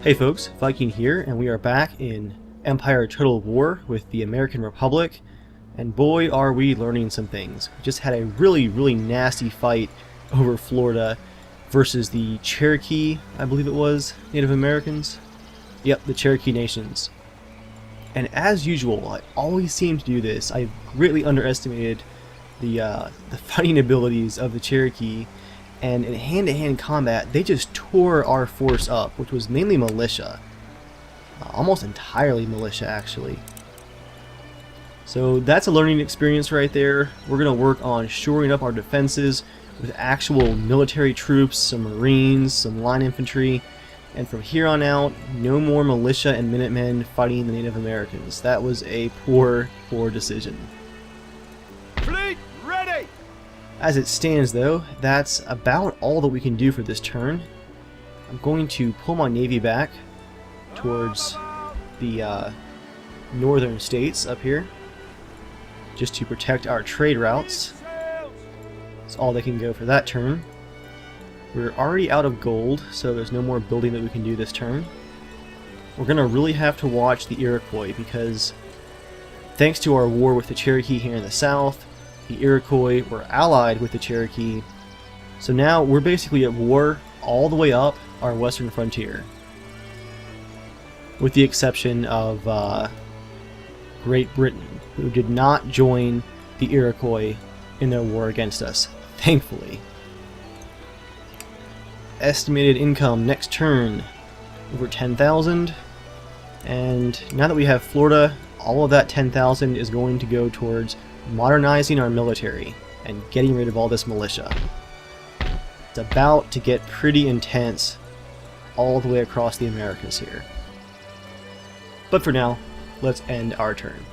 Hey folks, Viking here, and we are back in Empire Total War with the American Republic, and boy are we learning some things. We just had a really nasty fight over Florida versus the Cherokee, I believe it was, Native Americans? Yep, the Cherokee Nations. And as usual, I always seem to do this. I greatly underestimated the fighting abilities of the Cherokee, and in hand-to-hand combat, they just tore our force up, which was mainly militia. Almost entirely militia, actually. So that's a learning experience right there. We're going to work on shoring up our defenses with actual military troops, some Marines, some line infantry, and from here on out, no more militia and Minutemen fighting the Native Americans. That was a poor decision. Fleet ready! As it stands though, that's about all that we can do for this turn. I'm going to pull my navy back towards the northern states up here, just to protect our trade routes. That's all they can go for that turn. We're already out of gold, so there's no more building that we can do this turn. We're going to really have to watch the Iroquois, because thanks to our war with the Cherokee here in the south, the Iroquois were allied with the Cherokee, so now we're basically at war all the way up our western frontier. With the exception of Great Britain, who did not join the Iroquois in their war against us, thankfully. Estimated income next turn, over 10,000, and now that we have Florida, all of that 10,000 is going to go towards modernizing our military and getting rid of all this militia. It's about to get pretty intense all the way across the Americas here. But for now, let's end our turn.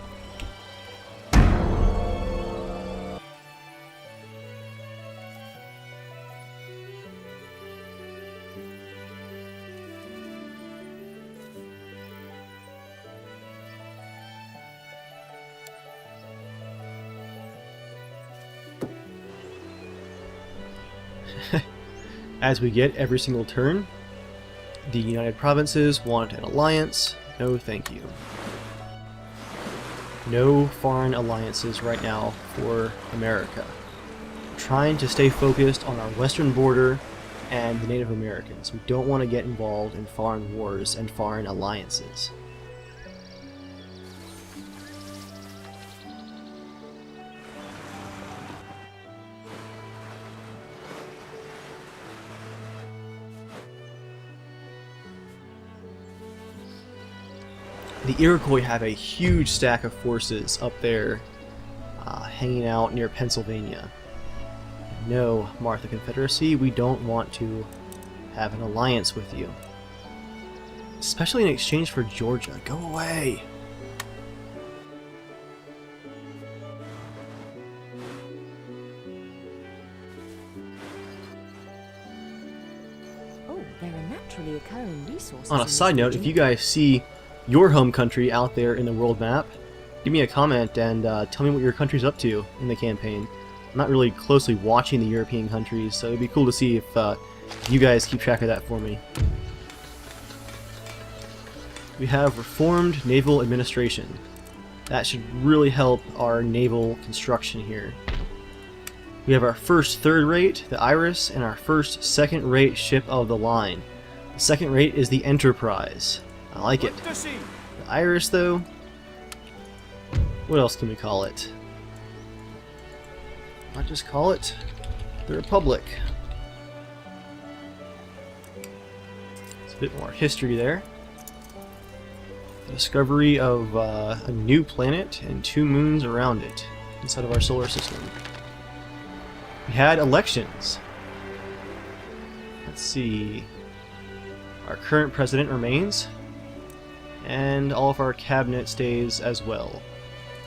As we get every single turn, the United Provinces want an alliance. No thank you. No foreign alliances right now for America. We're trying to stay focused on our western border and the Native Americans. We don't want to get involved in foreign wars and foreign alliances. The Iroquois have a huge stack of forces up there, hanging out near Pennsylvania. No, Martha Confederacy, we don't want to have an alliance with you. Especially in exchange for Georgia. Go away! Oh, there are naturally occurring resources. On a side note, if you guys see your home country out there in the world map, give me a comment and tell me what your country's up to in the campaign. I'm not really closely watching the European countries, so it'd be cool to see if you guys keep track of that for me. We have reformed naval administration. That should really help our naval construction here. We have our first third rate, the Iris, and our first second rate ship of the line. The second rate is the Enterprise. I like it. The Iris, though, what else can we call it? I'll just call it the Republic. It's a bit more history there. The discovery of a new planet and 2 moons around it inside of our solar system. We had elections. Let's see. Our current president remains, and all of our cabinet stays as well.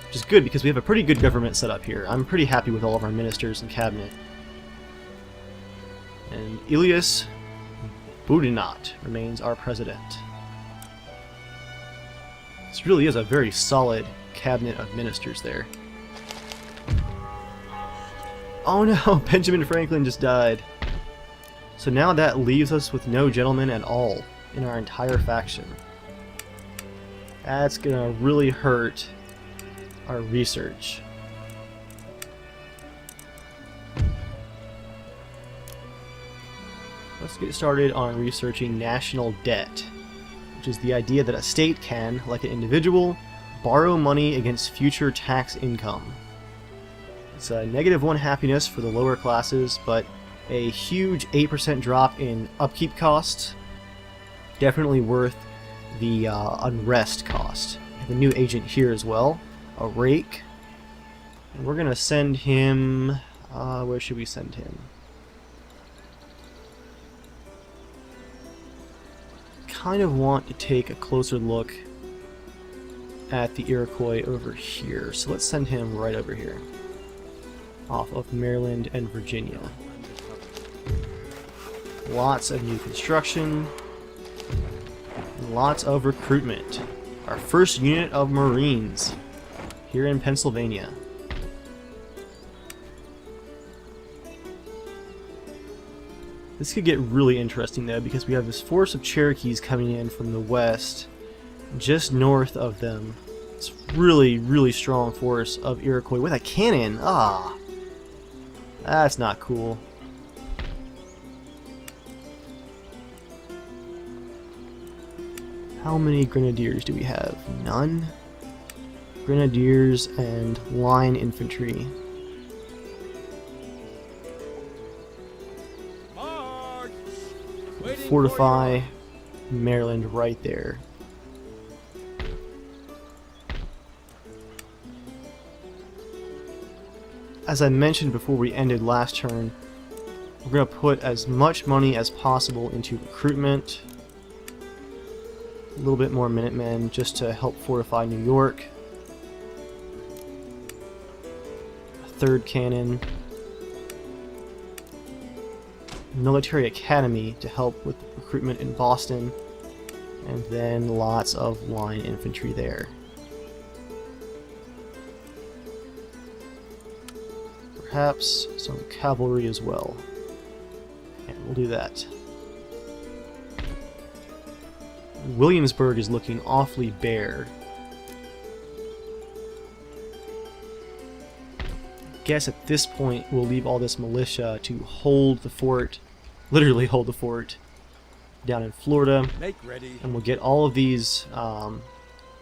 Which is good because we have a pretty good government set up here. I'm pretty happy with all of our ministers and cabinet. And Elias Boudinot remains our president. This really is a very solid cabinet of ministers there. Oh no, Benjamin Franklin just died. So now that leaves us with no gentlemen at all in our entire faction. That's gonna really hurt our research. Let's get started on researching national debt, which is the idea that a state can, like an individual, borrow money against future tax income. It's a -1 happiness for the lower classes, but a huge 8% drop in upkeep costs. Definitely worth the unrest cost. We have a new agent here as well, a rake. And we're going to send him... where should we send him? Kind of want to take a closer look at the Iroquois over here, so let's send him right over here, off of Maryland and Virginia. Lots of new construction, lots of recruitment. Our first unit of Marines here in Pennsylvania. This could get really interesting though, because we have this force of Cherokees coming in from the west, just north of them. It's really, really strong force of Iroquois with a cannon. Ah, that's not cool. How many grenadiers do we have? None? Grenadiers and line infantry. Fortify Maryland right there. As I mentioned before we ended last turn, we're going to put as much money as possible into recruitment. A little bit more Minutemen just to help fortify New York. A third cannon. Military Academy to help with recruitment in Boston, and then lots of line infantry there. Perhaps some cavalry as well, and we'll do that. Williamsburg is looking awfully bare. Guess at this point we'll leave all this militia to hold the fort, literally hold the fort, down in Florida. Make ready. And we'll get all of these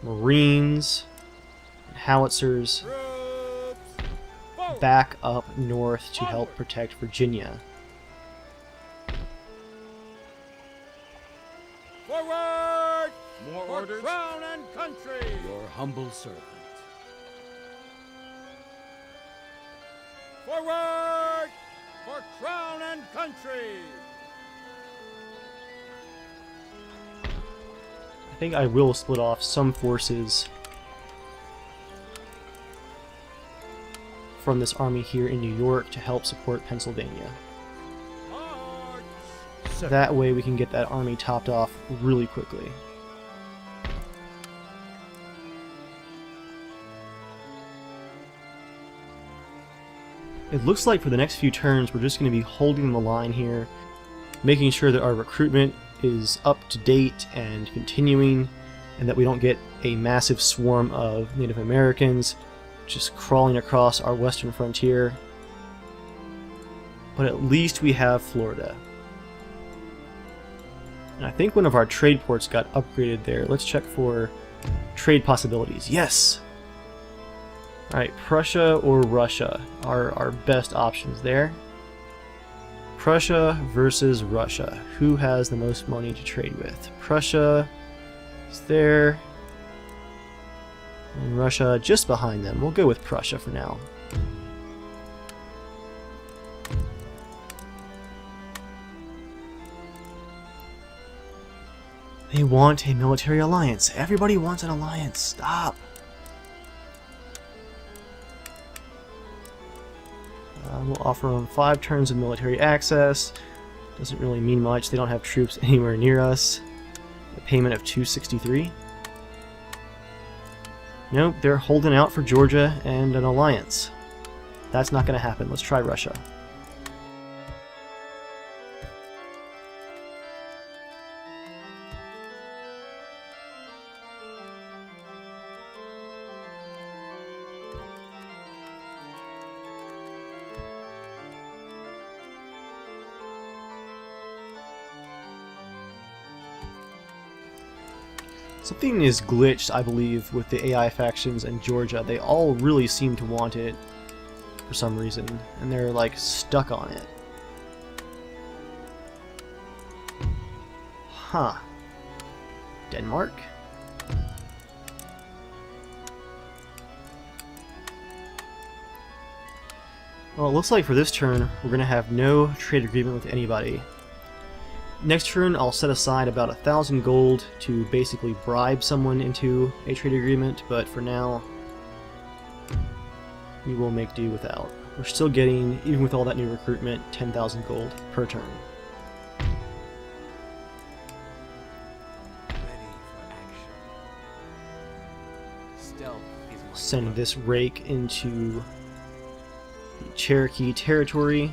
Marines and howitzers Troops, back up north to help protect Virginia. forward! More For orders? crown and country! Your humble servant. Forward! For crown and country! I think I will split off some forces from this army here in New York to help support Pennsylvania. March! That way we can get that army topped off really quickly. It looks like for the next few turns we're just going to be holding the line here, making sure that our recruitment is up to date and continuing, and that we don't get a massive swarm of Native Americans just crawling across our western frontier. But at least we have Florida. And I think one of our trade ports got upgraded there. Let's check for trade possibilities. Yes! Alright, Prussia or Russia are our best options there. Prussia versus Russia. Who has the most money to trade with? Prussia is there. And Russia just behind them. We'll go with Prussia for now. They want a military alliance. Everybody wants an alliance. Stop. We'll offer them 5 turns of military access. Doesn't really mean much. They don't have troops anywhere near us. A payment of 263. Nope, they're holding out for Georgia and an alliance. That's not going to happen. Let's try Russia. Something is glitched, I believe, with the AI factions in Georgia. They all really seem to want it for some reason, and they're like stuck on it. Huh. Denmark? Well, it looks like for this turn, we're going to have no trade agreement with anybody. Next turn, I'll set aside about 1,000 gold to basically bribe someone into a trade agreement, but for now, we will make do without. We're still getting, even with all that new recruitment, 10,000 gold per turn. Send this rake into the Cherokee territory,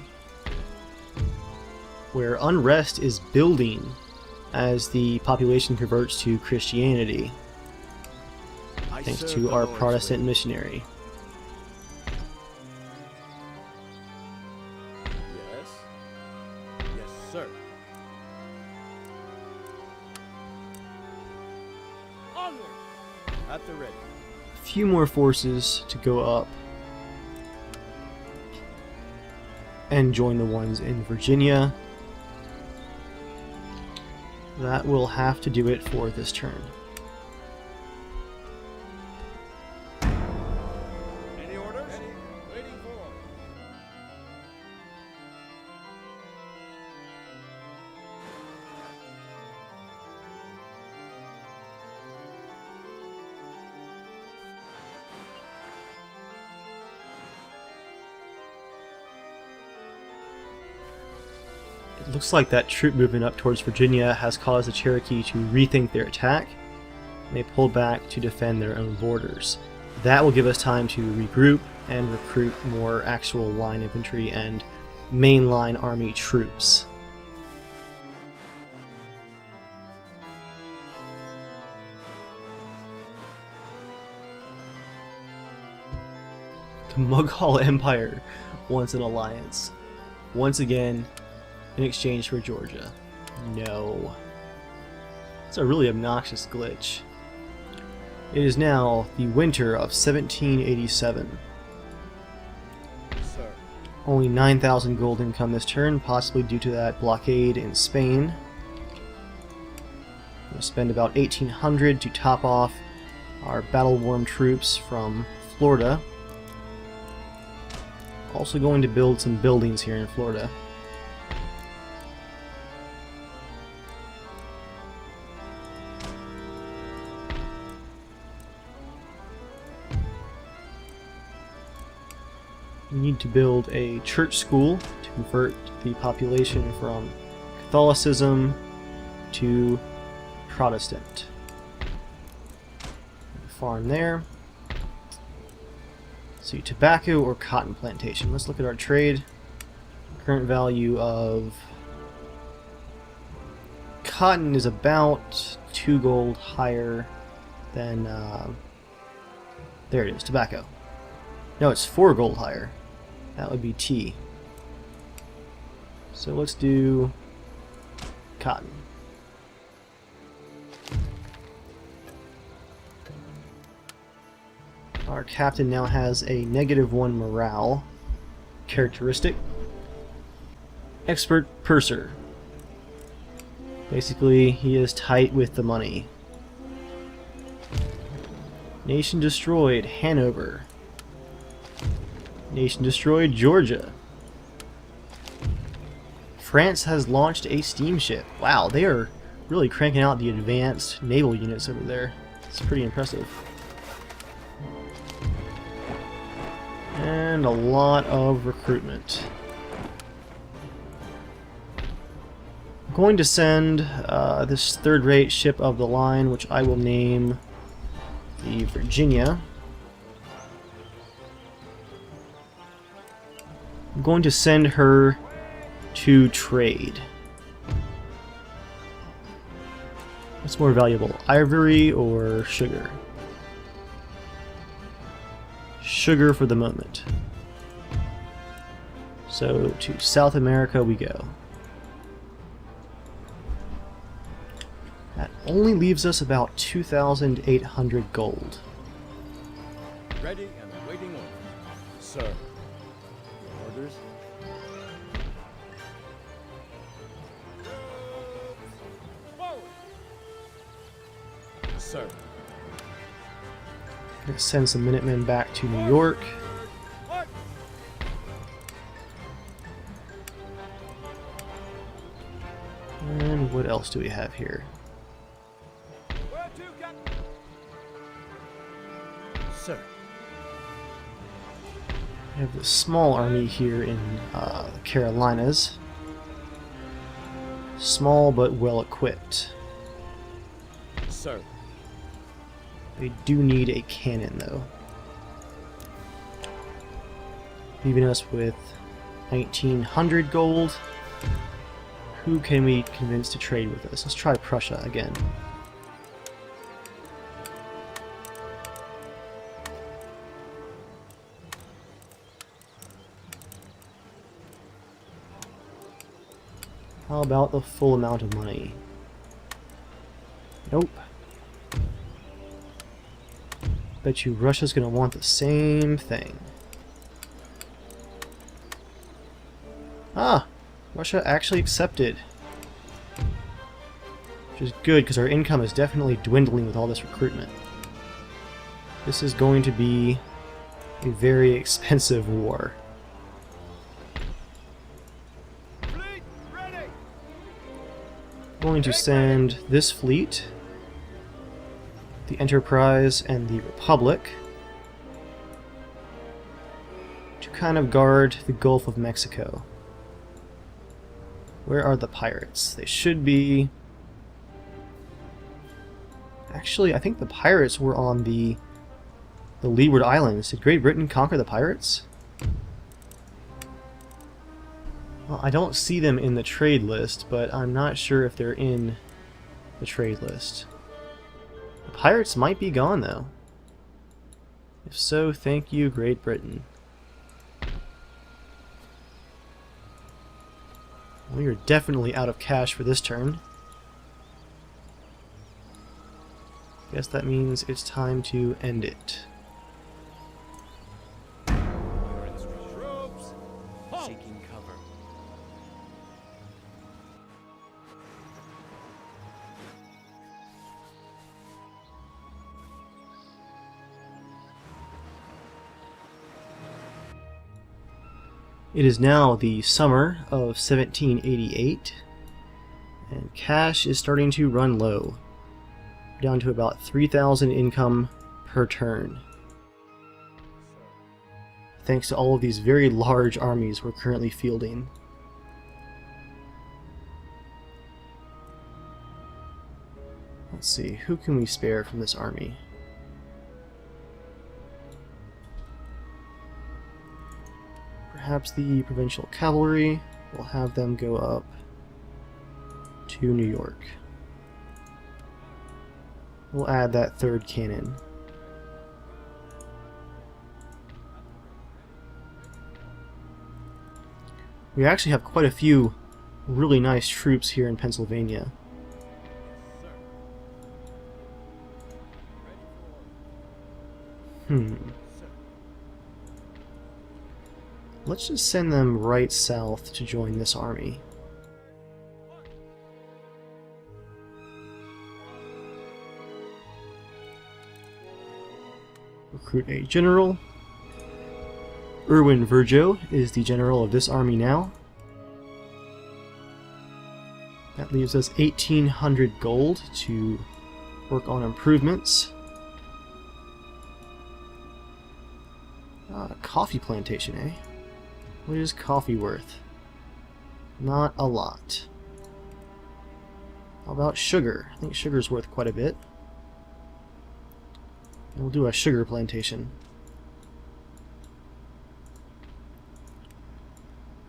where unrest is building as the population converts to Christianity, thanks to our Protestant missionary. Yes. Yes, sir. Onward! At the ready. A few more forces to go up and join the ones in Virginia. That will have to do it for this turn. Any orders? Ready. Waiting for. It looks like that troop movement up towards Virginia has caused the Cherokee to rethink their attack, and they pull back to defend their own borders. That will give us time to regroup and recruit more actual line infantry and mainline army troops. The Mughal Empire wants an alliance. Once again, in exchange for Georgia. No. It's a really obnoxious glitch. It is now the winter of 1787. Sir. Only 9,000 gold income this turn, possibly due to that blockade in Spain. We'll spend about 1,800 to top off our battle-worn troops from Florida. Also going to build some buildings here in Florida. We need to build a church school to convert the population from Catholicism to Protestant. Farm there. So tobacco or cotton plantation. Let's look at our trade. Current value of cotton is about 2 gold higher than there it is, tobacco. No, it's 4 gold higher. That would be tea. So let's do cotton. Our captain now has a -1 morale characteristic. Expert purser. Basically, he is tight with the money. Nation destroyed, Hanover. Nation destroyed, Georgia. France has launched a steamship. Wow, they are really cranking out the advanced naval units over there. It's pretty impressive. And a lot of recruitment. I'm going to send this third-rate ship of the line, which I will name the Virginia. I'm going to send her to trade. What's more valuable, ivory or sugar? Sugar for the moment. So to South America we go. At only leaves us about 2,800 gold. Ready and awaiting orders. Sir. Your orders? Forward. Sir. Gonna send some Minutemen back to New York. March. And what else do we have here? Where to, Captain? Sir. We have this small army here in the Carolinas. Small but well equipped. Sir. They do need a cannon though. Leaving us with 1,900 gold. Who can we convince to trade with us? Let's try Prussia again. How about the full amount of money? Nope. Bet you Russia's gonna want the same thing. Ah! Russia actually accepted. Which is good, because our income is definitely dwindling with all this recruitment. This is going to be a very expensive war. Fleet ready. I'm going to send this fleet, the Enterprise and the Republic, to kind of guard the Gulf of Mexico. Where are the pirates? They should be... Actually, I think the pirates were on the Leeward Islands. Did Great Britain conquer the pirates? Well, I don't see them in the trade list, but I'm not sure if they're in the trade list. The pirates might be gone, though. If so, thank you, Great Britain. We are definitely out of cash for this turn. Guess that means it's time to end it. Troops. Seeking cover. It is now the summer of 1788, and cash is starting to run low, down to about 3,000 income per turn, thanks to all of these very large armies we're currently fielding. Let's see, who can we spare from this army? Perhaps the provincial cavalry. We'll have them go up to New York. We'll add that third cannon. We actually have quite a few really nice troops here in Pennsylvania. Let's just send them right south to join this army. Recruit a general. Erwin Virgil is the general of this army now. That leaves us 1,800 gold to work on improvements. Coffee plantation, eh? What is coffee worth? Not a lot. How about sugar? I think sugar's worth quite a bit. We'll do a sugar plantation.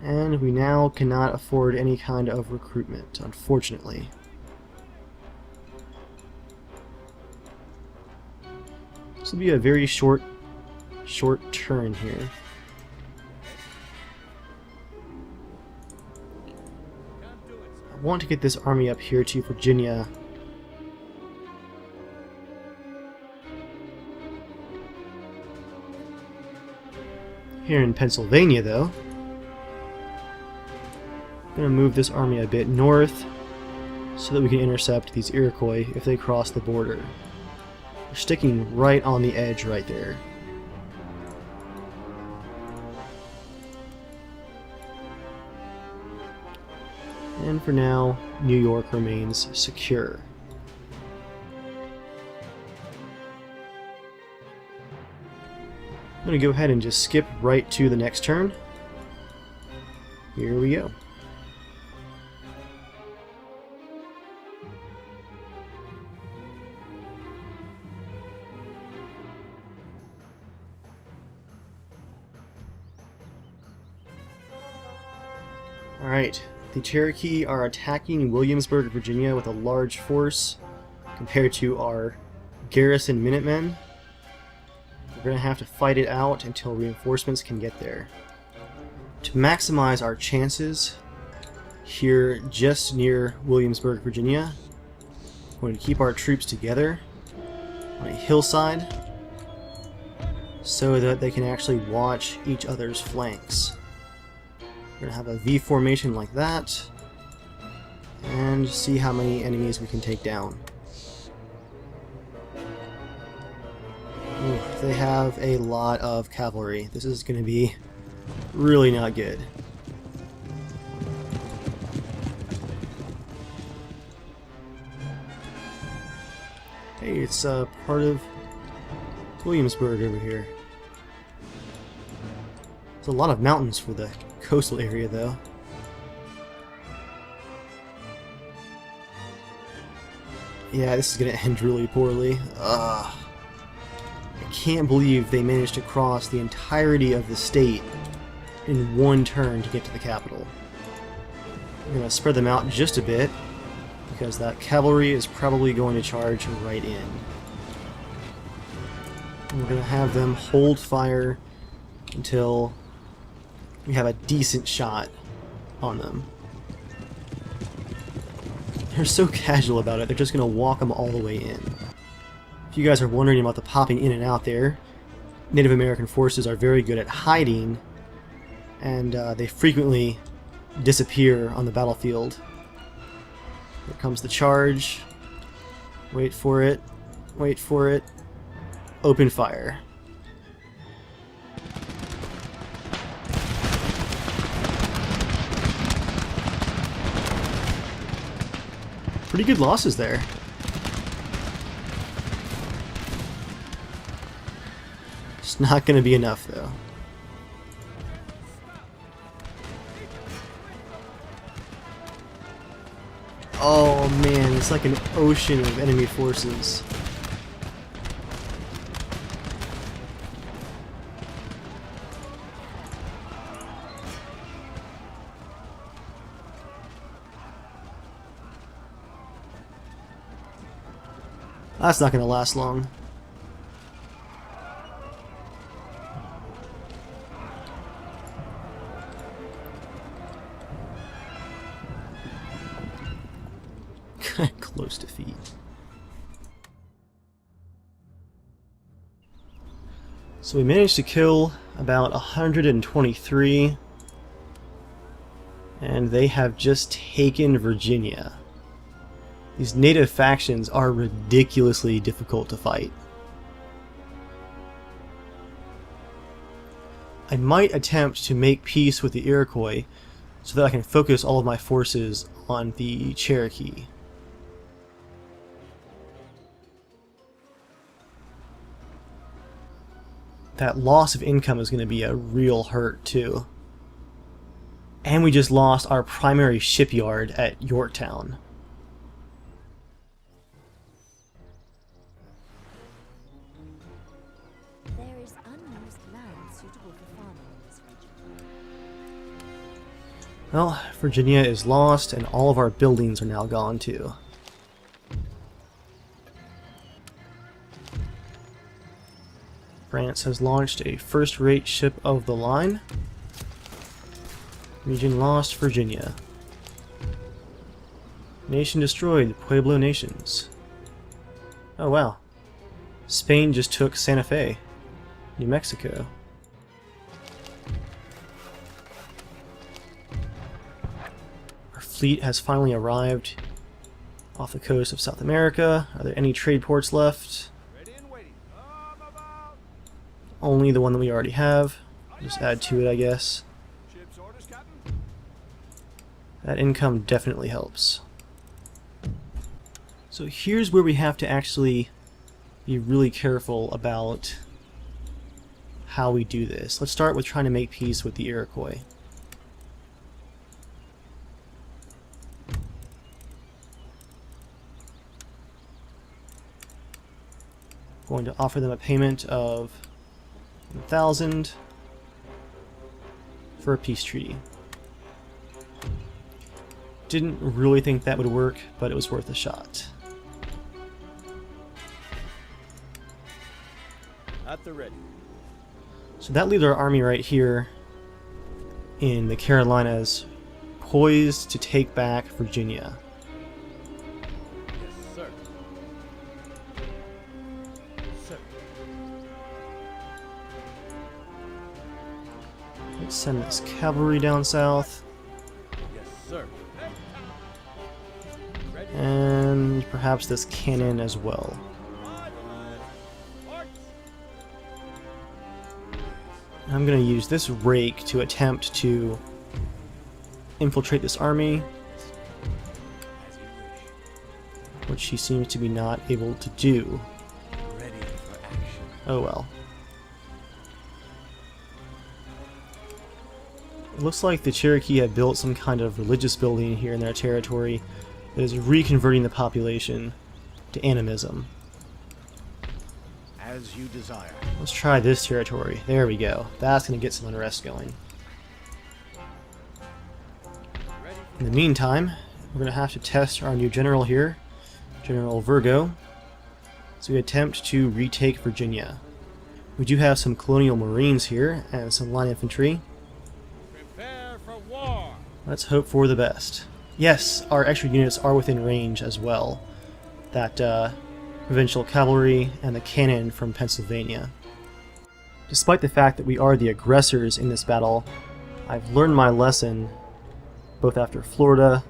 And we now cannot afford any kind of recruitment, unfortunately. This will be a very short turn here. I want to get this army up here to Virginia Here in Pennsylvania, though, I'm going to move this army a bit north so that we can intercept these Iroquois if they cross the border. They're sticking right on the edge right there. And for now, New York remains secure. I'm going to go ahead and just skip right to the next turn. Here we go. Alright, the Cherokee are attacking Williamsburg, Virginia with a large force compared to our garrison Minutemen. We're going to have to fight it out until reinforcements can get there. To maximize our chances here just near Williamsburg, Virginia, we're going to keep our troops together on a hillside so that they can actually watch each other's flanks. We're going to have a V formation like that and see how many enemies we can take down. Ooh, they have a lot of cavalry. This is going to be really not good. Hey, it's part of Williamsburg over here. There's a lot of mountains for the coastal area, though. Yeah, this is going to end really poorly. I can't believe they managed to cross the entirety of the state in one turn to get to the capital. I'm going to spread them out just a bit, because that cavalry is probably going to charge right in. And we're going to have them hold fire until we have a decent shot on them. They're so casual about it, they're just going to walk them all the way in. If you guys are wondering about the popping in and out there, Native American forces are very good at hiding, and they frequently disappear on the battlefield. Here comes the charge. Wait for it. Wait for it. Open fire. Pretty good losses there. It's not going to be enough, though. Oh man, it's like an ocean of enemy forces. That's not going to last long. Close defeat. So we managed to kill about 123, and they have just taken Virginia. These native factions are ridiculously difficult to fight. I might attempt to make peace with the Iroquois so that I can focus all of my forces on the Cherokee. That loss of income is going to be a real hurt too. And we just lost our primary shipyard at Yorktown. There is unused land suitable for farming in this region. Well, Virginia is lost and all of our buildings are now gone too. France has launched a first-rate ship of the line. Region lost, Virginia. Nation destroyed, Pueblo Nations. Oh wow. Spain just took Santa Fe, New Mexico. fleet has finally arrived off the coast of South America. Are there any trade ports left? Ready and waiting. About. Only the one that we already have. Just add to it, I guess. Ship's orders, Captain. That income definitely helps. So here's where we have to actually be really careful about how we do this. Let's start with trying to make peace with the Iroquois. Going to offer them a payment of 1,000 for a peace treaty. Didn't really think that would work, but it was worth a shot. At the ready. So that leaves our army right here in the Carolinas, poised to take back Virginia. Yes, sir. Sir. Let's send this cavalry down south, Yes, sir. Ready. and perhaps this cannon as well. March. I'm going to use this rake to attempt to infiltrate this army, As you wish. which she seems to be not able to do. Ready for action. Oh well. It looks like the Cherokee have built some kind of religious building here in their territory that is reconverting the population to animism. As you desire. Let's try this territory. There we go. That's going to get some unrest going. Ready. In the meantime, we're going to have to test our new general here, General Virgo, as we attempt to retake Virginia. We do have some colonial marines here and some line infantry. Prepare for war. Let's hope for the best. Yes, our extra units are within range as well. That provincial cavalry and the cannon from Pennsylvania. Despite the fact that we are the aggressors in this battle, I've learned my lesson both after Florida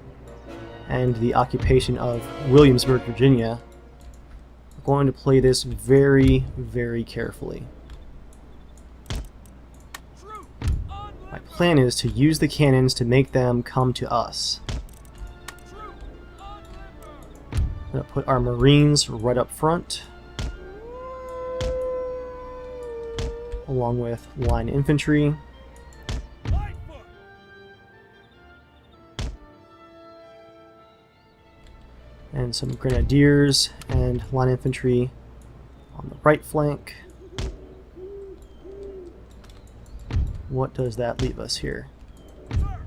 and the occupation of Williamsburg, Virginia. We're going to play this very, very carefully. Troop. On My plan is to use the cannons to make them come to us. troop. On I'm going to put our Marines right up front, along with line infantry. Light foot. And some grenadiers and line infantry on the right flank. What does that leave us here? Sir.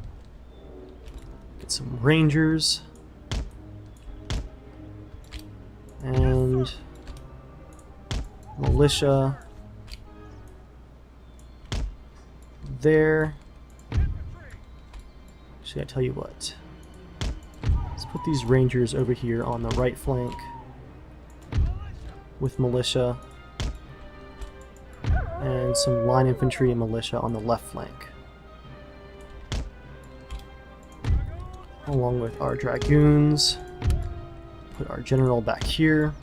Get some rangers. And militia there. Actually, I tell you what. Let's put these rangers over here on the right flank with militia, and some line infantry and militia on the left flank, along with our dragoons. Put our general back here.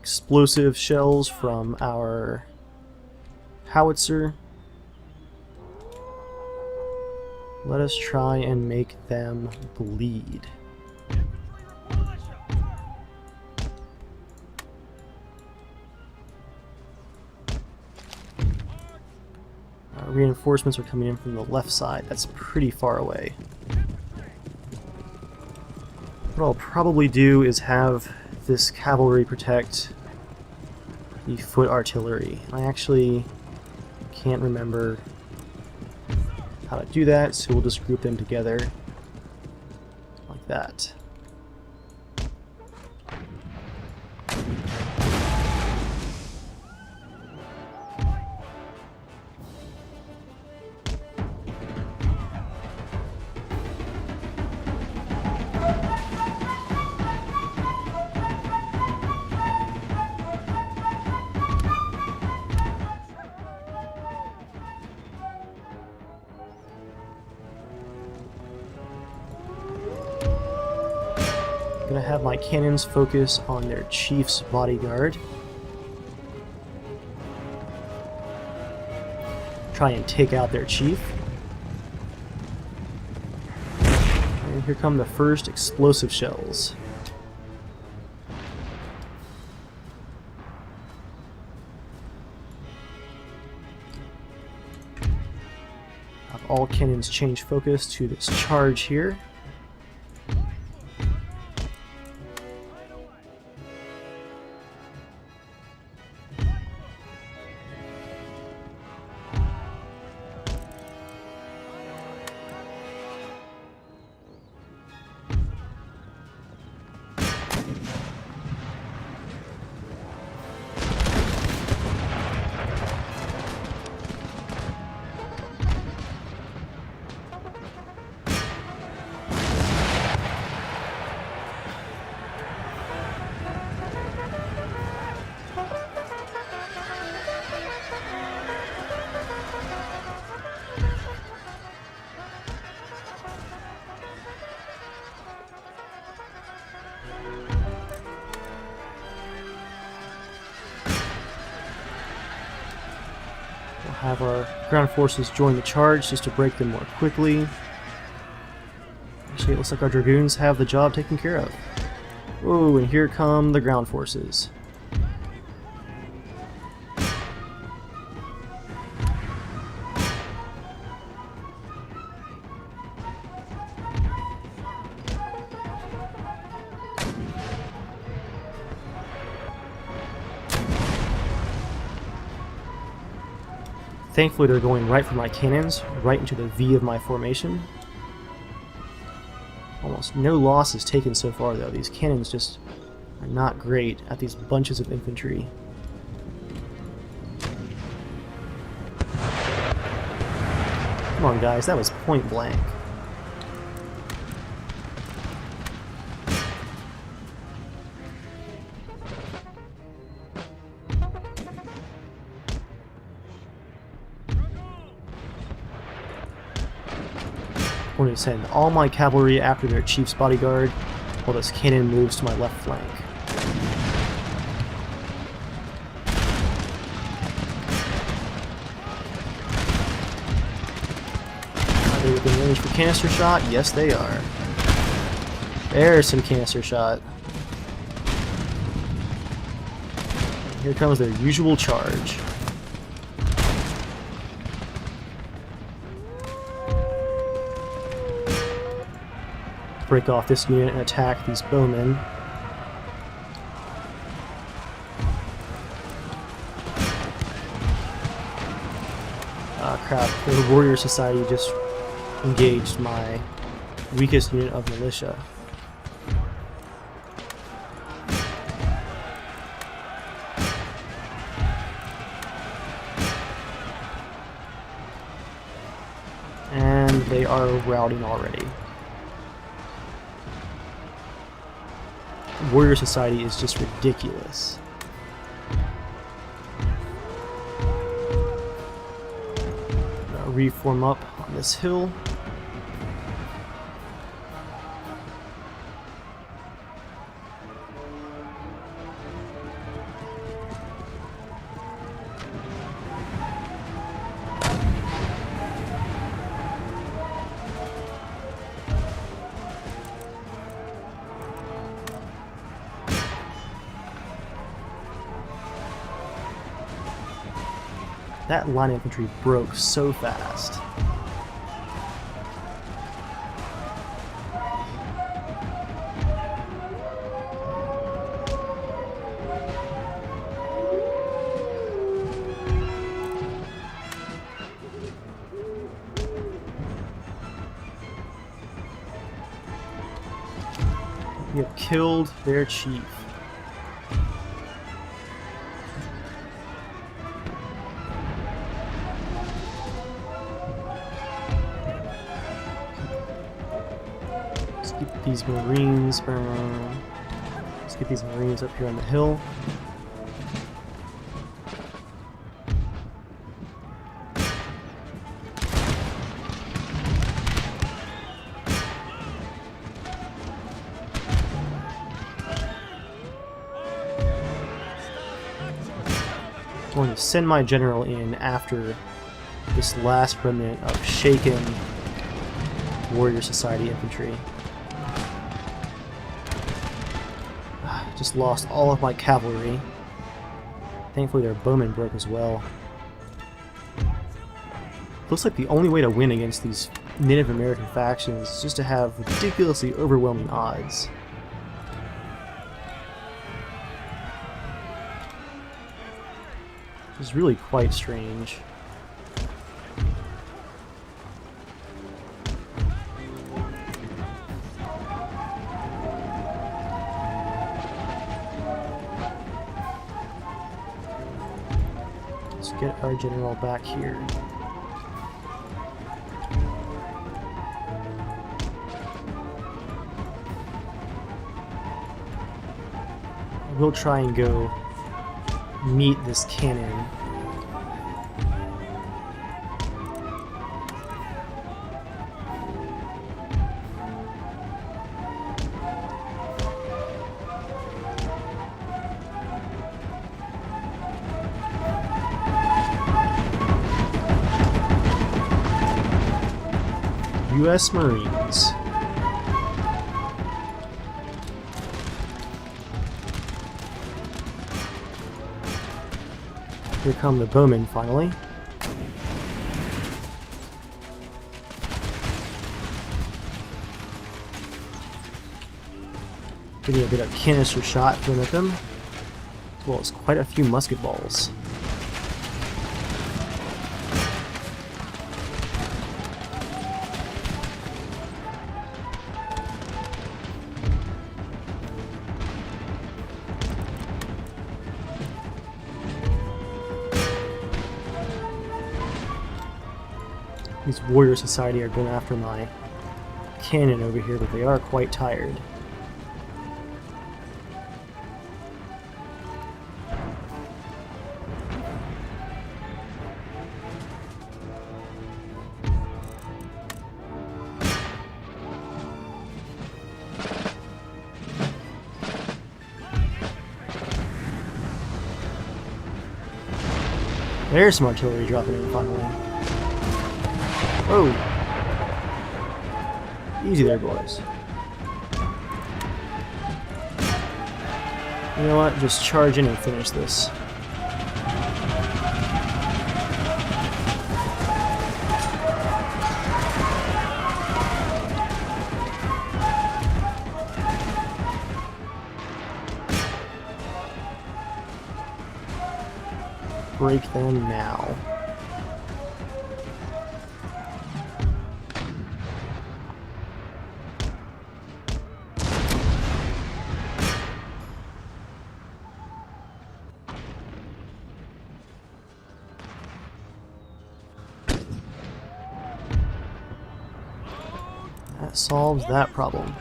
Explosive shells from our howitzer. Let us try and make them bleed. Reinforcements are coming in from the left side. That's pretty far away. What I'll probably do is have this cavalry protect the foot artillery. I actually can't remember how to do that, so we'll just group them together like that. gonna have my cannons focus on their chief's bodyguard. Try and take out their chief. And here come the first explosive shells. Have all cannons change focus to this charge here. Have our ground forces join the charge just to break them more quickly. Actually, it looks like our dragoons have the job taken care of. Oh, and here come the ground forces. Thankfully, they're going right for my cannons, right into the V of my formation. Almost no losses taken so far, though. These cannons just are not great at these bunches of infantry. Come on, guys, that was point blank. I'm going to send all my cavalry after their chief's bodyguard, while this cannon moves to my left flank. Are they within range for canister shot? Yes, they are. There's some canister shot. And here comes their usual charge. Break off this unit and attack these bowmen. Ah, crap. The Warrior Society just engaged my weakest unit of militia. And they are routing already. Warrior Society is just ridiculous. Reform up on this hill. That line infantry broke so fast. We have killed their chief. These Marines, let's get these Marines up here on the hill. going to send my general in after this last remnant of shaken Warrior Society infantry. Just lost all of my cavalry. Thankfully their bowmen broke as well. Looks like the only way to win against these Native American factions is just to have ridiculously overwhelming odds. Which is really quite strange. Let's get our general back here. We'll try and go meet this cannon. U.S. Marines. Here come the bowmen finally. Getting a bit of canister shot thrown at them, as well as quite a few musket balls. These Warrior Society are going after my cannon over here, but they are quite tired. There's some artillery dropping in finally. Oh! Easy there, boys. You know what? Just charge in and finish this. Break them now. That solves that problem.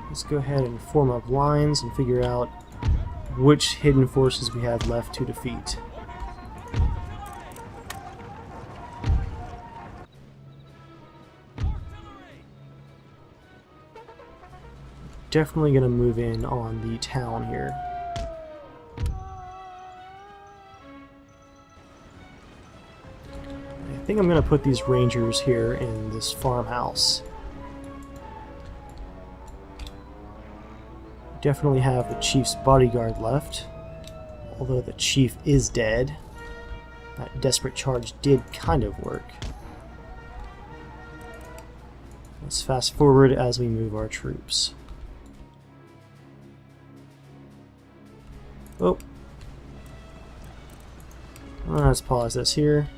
Let's go ahead and form up lines and figure out which hidden forces we have left to defeat. Definitely going to move in on the town here. I think I'm going to put these rangers here in this farmhouse. Definitely have the chief's bodyguard left, although the chief is dead. That desperate charge did kind of work. Let's fast forward as we move our troops. Oh. Let's pause this here.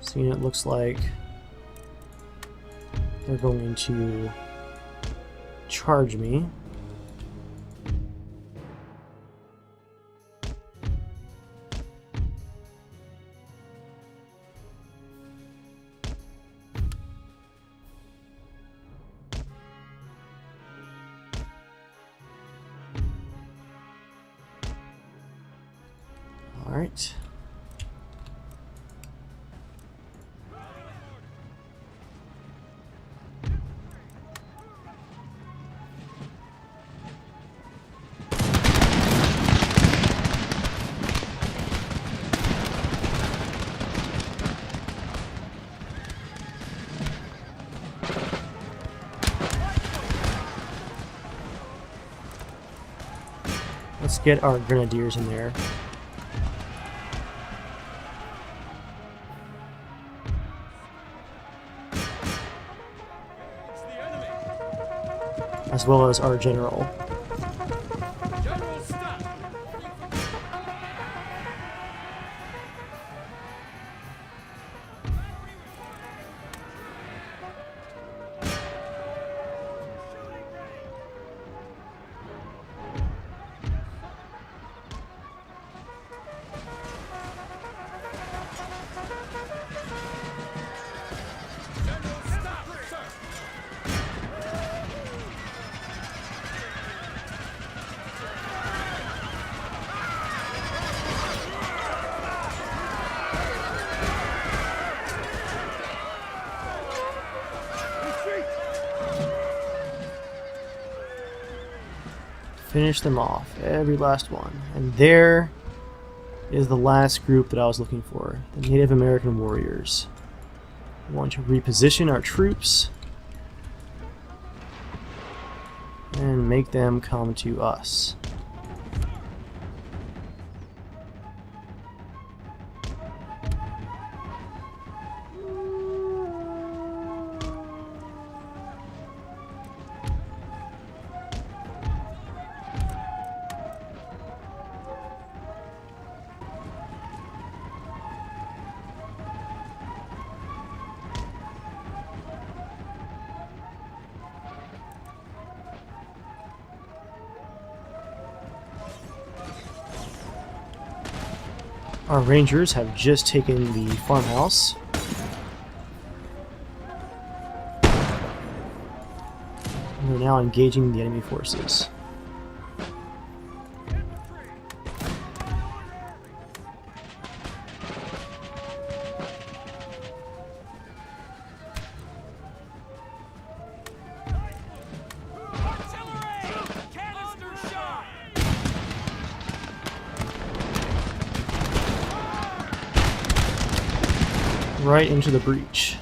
Seeing it looks like they're going to charge me. Alright. get our grenadiers in there. It's the enemy. As well as our general. General, stop. General, stop, sir. Retreat. Finish them off, every last one. And there is the last group that I was looking for, the Native American warriors. We want to reposition our troops and make them come to us. Our Rangers have just taken the farmhouse. And they're now engaging the enemy forces. Artillery! Canister shot! Right into the breach.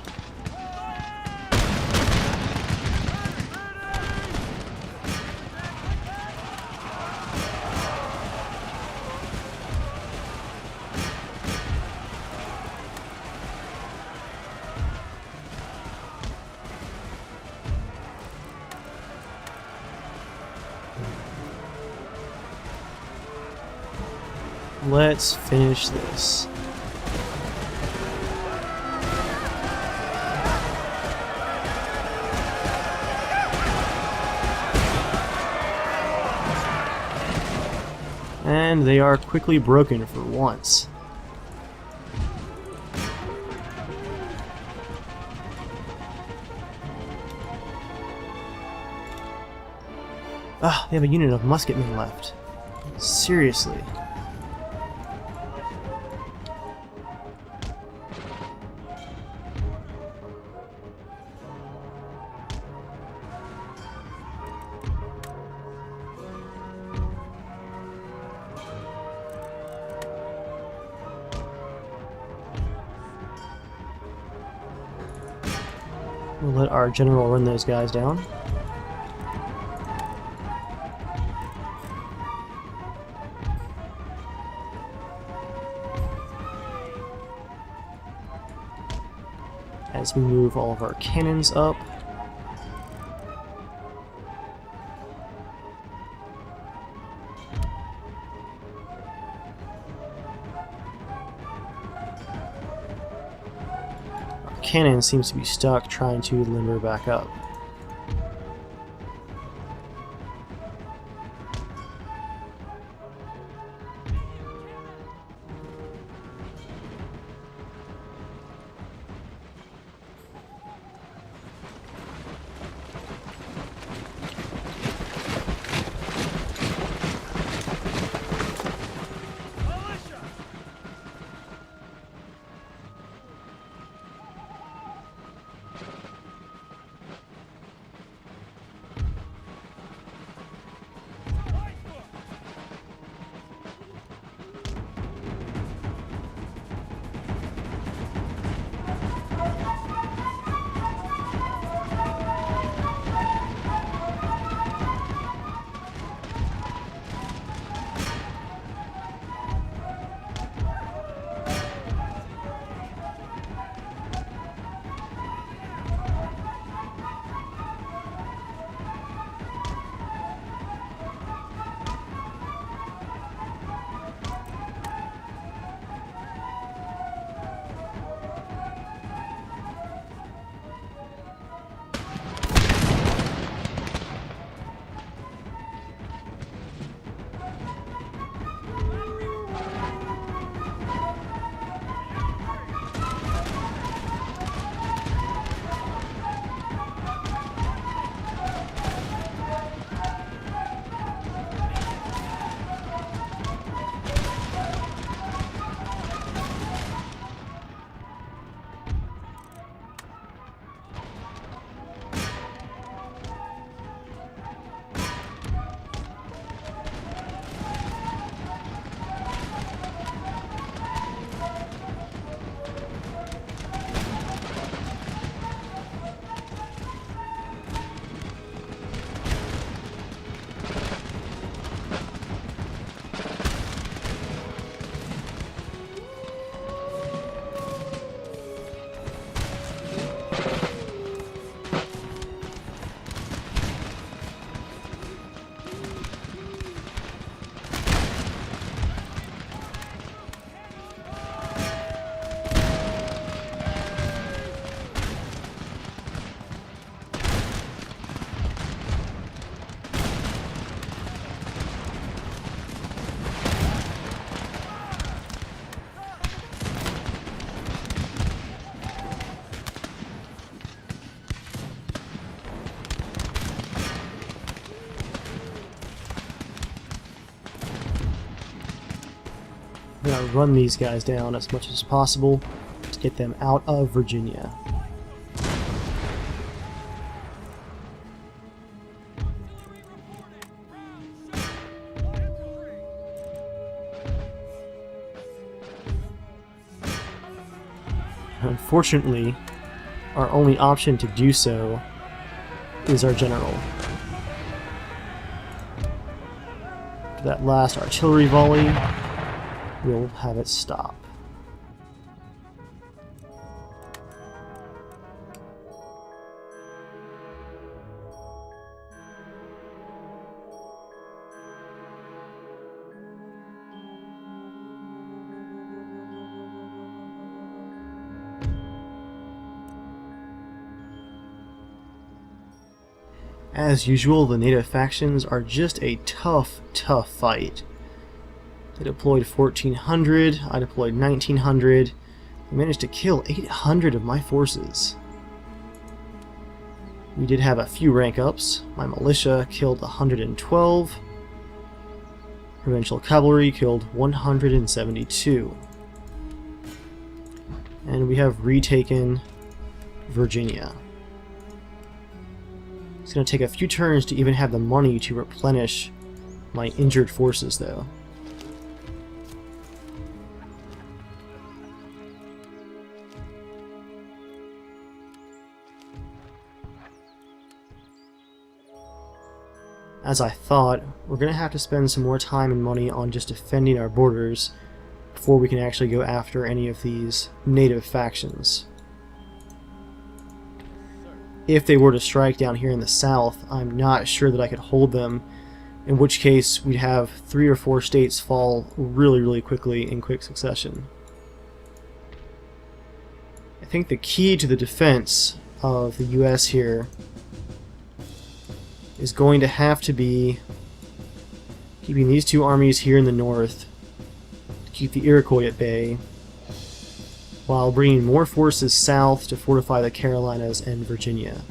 Let's finish this. And they are quickly broken for once. Ah, they have a unit of musketmen left. Seriously. We'll let our general run those guys down. As we move all of our cannons up. Cannon seems to be stuck trying to limber back up. run these guys down as much as possible to get them out of Virginia. Unfortunately, our only option to do so is our general. For that last artillery volley, we'll have it stop. As usual, the native factions are just a tough fight. They deployed 1,400, I deployed 1,900. They managed to kill 800 of my forces. We did have a few rank ups. My militia killed 112. Provincial cavalry killed 172. And we have retaken Virginia. It's going to take a few turns to even have the money to replenish my injured forces, though. As I thought, we're going to have to spend some more time and money on just defending our borders before we can actually go after any of these native factions. If they were to strike down here in the south, I'm not sure that I could hold them, in which case we'd have 3 or 4 states fall really quickly in quick succession. I think the key to the defense of the US here is going to have to be keeping these 2 armies here in the north to keep the Iroquois at bay, while bringing more forces south to fortify the Carolinas and Virginia.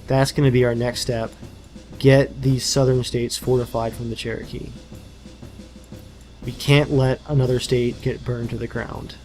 That's going to be our next step. Get these southern states fortified from the Cherokee. We can't let another state get burned to the ground.